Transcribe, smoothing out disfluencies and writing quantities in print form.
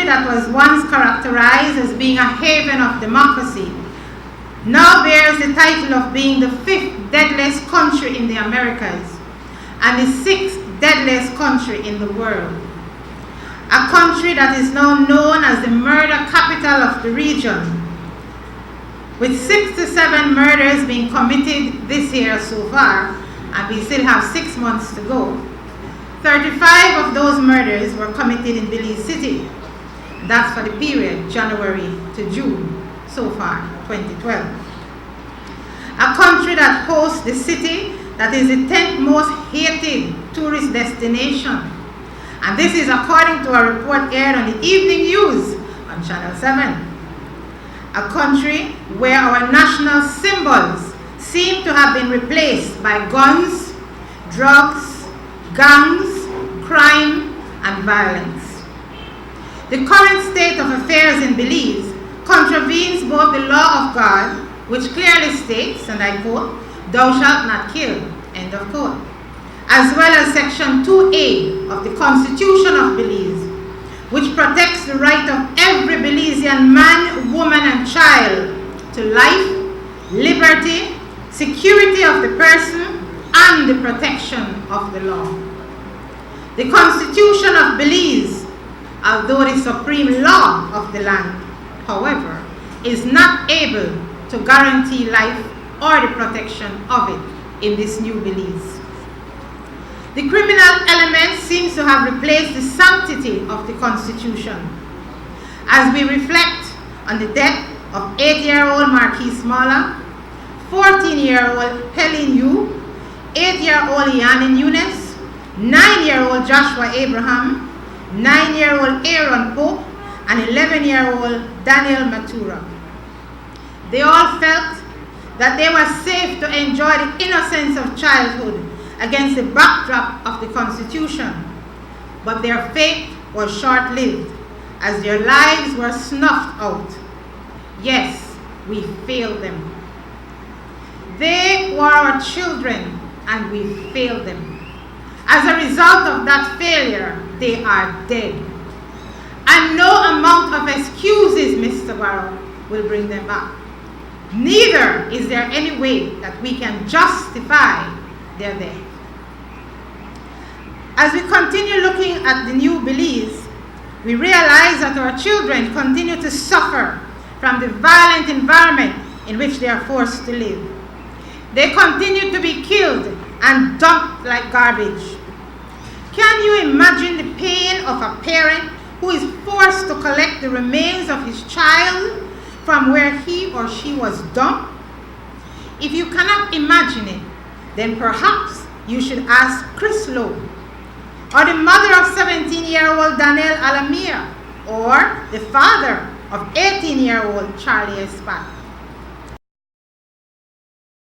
that was once characterized as being a haven of democracy now bears the title of being the 5th deadliest country in the Americas and the 6th deadliest country in the world. A country that is now known as the murder capital of the region, with 67 murders being committed this year so far, and we still have 6 months to go. 35 of those murders were committed in Belize City. That's for the period January to June so far, 2012. A country that hosts the city that is the 10th most hated tourist destination. And this is according to a report aired on the evening news on Channel 7. A country where our national symbols seem to have been replaced by guns, drugs, gangs, crime, and violence. The current state of affairs in Belize contravenes both the law of God, which clearly states, and I quote, "Thou shalt not kill," end of quote, as well as Section 2A of the Constitution of Belize, which protects the right of every Belizean man, woman, and child to life, liberty, security of the person, and the protection of the law. The Constitution of Belize, although the supreme law of the land, however, is not able to guarantee life or the protection of it in this new Belize. The criminal element seems to have replaced the sanctity of the Constitution. As we reflect on the death of 8-year-old Marquise Mala, 14-year-old Helene Yu, 8-year-old Yanin Yunus, 9-year-old Joshua Abraham, 9-year-old Aaron Pope, and 11-year-old Daniel Matura. They all felt that they were safe to enjoy the innocence of childhood against the backdrop of the Constitution, but their fate was short-lived as their lives were snuffed out. Yes, we failed them. They were our children, and we failed them. As a result of that failure, they are dead. And no amount of excuses, Mr. Barrow, will bring them back. Neither is there any way that we can justify their death. As we continue looking at the new Belize, we realize that our children continue to suffer from the violent environment in which they are forced to live. They continue to be killed and dumped like garbage. Can you imagine the pain of a parent who is forced to collect the remains of his child from where he or she was dumped? If you cannot imagine it, then perhaps you should ask Chris Lowe, or the mother of 17-year-old Danielle Alamia, or the father of 18-year-old Charlie Espat.